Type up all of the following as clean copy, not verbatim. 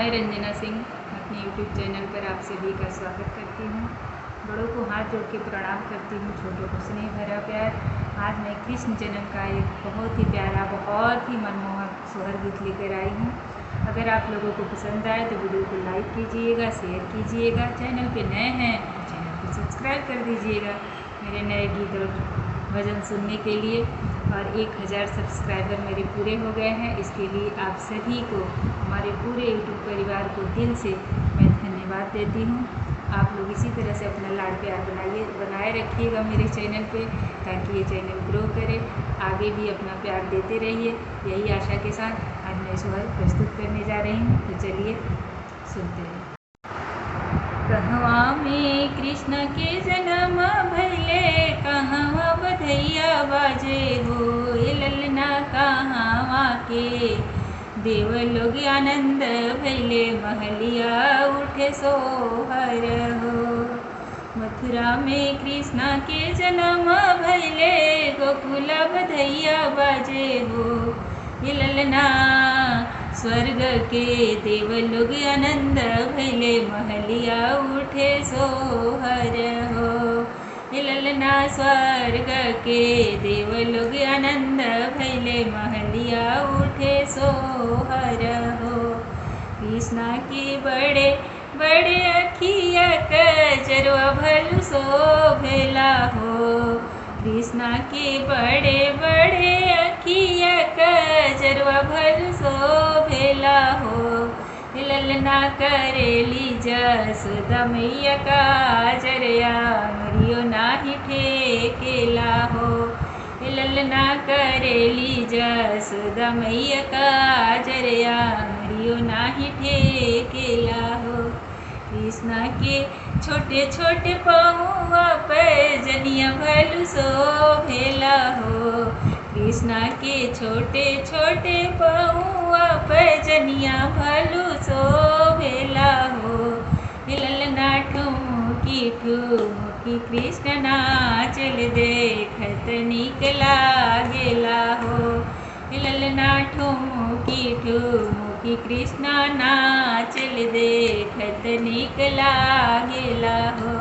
मैं रंजना सिंह अपने YouTube channel पर आप सभी का स्वागत करती हूँ। बड़ों को हाथ जोड़ के प्रणाम करती हूँ, छोटों को स्नेह भरा प्यार। आज मैं कृष्ण जन्म का एक बहुत ही प्यारा, बहुत ही मनमोहक सोहर गीत लेकर आई हूँ। अगर आप लोगों को पसंद आए तो वीडियो को लाइक कीजिएगा, शेयर कीजिएगा। चैनल पे नए हैं तो चैनल को सब्सक्राइब कर दीजिएगा मेरे नए गीत और भजन सुनने के लिए। और 1000 सब्सक्राइबर मेरे पूरे हो गए हैं। इसके लिए आप सभी को, हमारे पूरे यूट्यूब परिवार को दिल से मैं धन्यवाद देती हूँ। आप लोग इसी तरह से अपना लाड प्यार बनाए रखिएगा मेरे चैनल पे, ताकि ये चैनल ग्रो करे। आगे भी अपना प्यार देते रहिए, यही आशा के साथ आज मैं सोहर प्रस्तुत करने जा रही हूँ। तो चलिए सुनते हैं। कहवा में कृष्ण के जन्म भैले, कहवा बधैया बाजे हो। ललना कहवा के देव लोग आनंद भैले, महलिया उठे सोहर हो। मथुरा में कृष्ण के जन्म भैले, गोकुल बधैया बाजे हो। ललना स्वर्ग के देव लोग आनंद भैले, महलिया उठे सोहर हो। ललना स्वर्ग के देव लोग आनंद भैले, महलिया उठे सोहर हो। कृष्णा के बड़े बड़े अखिया कजरवा भलु शोभेला हो। कृष्णा के बड़े बड़े अखिया कजरवा भलु शोभेला हो। ललना करेली जसोदा मैया काजरिया, मरियो नाही ठेकेला हो। ललना करेली जसोदा मैया काजरिया, मरियो नाही ठेकेला हो। कृष्णा के छोटे छोटे पहुआ पैजनिया भलु शोभेला हो। कृष्णा के छोटे छोटे पहुआ पैजनिया भलु शोभेला हो। ललना ठुमुकी ठुमुकी कृष्ण नाचल, देखत नीक लागेला हो। ललना ठुमुकी ठुमुकी कृष्ण नाचल, देखत नीक लागेला हो।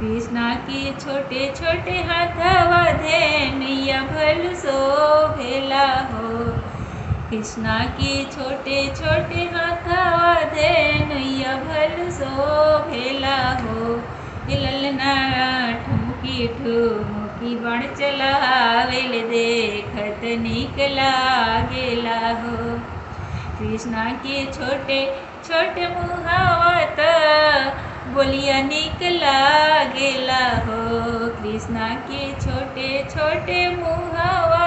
कृष्णा के छोटे छोटे हाथवा धेनुया भलु शोभेला हो। कृष्णा के छोटे छोटे हाथवा धेनुया भलु शोभेला हो। ललना ठुमुकी ठुमुकी बाण चलावेल, देखत नीक लागेला हो। कृष्णा के छोटे छोटे मुहावा बोलिया नीक लागेला हो। कृष्णा के छोटे छोटे मुहावा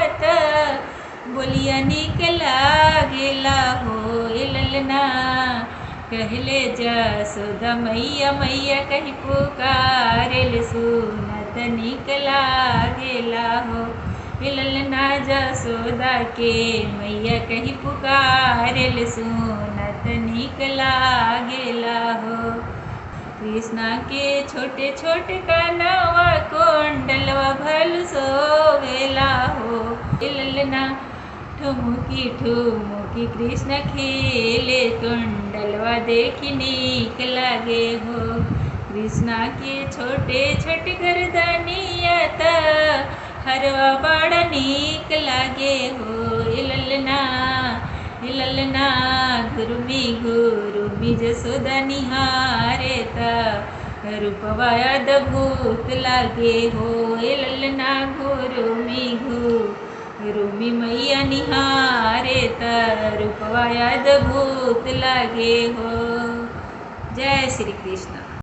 बोलिया नीक लागेला हो। ललना कहले जसोदा मैया मैया कही पुकारेल, सुनत नीक लागेला हो। ललना जसोदा के मैया कही पुकारेल, सुनत नीक लागेला हो। कृष्णा के छोटे छोटे कानवा कुंडलवा भलु शोभेला हो। ललना ठुमुकी ठुमुकी कृष्ण खेले, कुंडलवा देखी नीक लागे हो। कृष्णा के छोटे छोटे गर्दनिया हरवा बड़ा नीक लागे हो। ललना घुरुमी घुरुमी जसोदा निहारे रूपवा अद्भुत लागे हो। ललना घुरुमी घुरुमी मैया निहारे रूपवा अद्भुत लागे हो। जय श्री कृष्ण।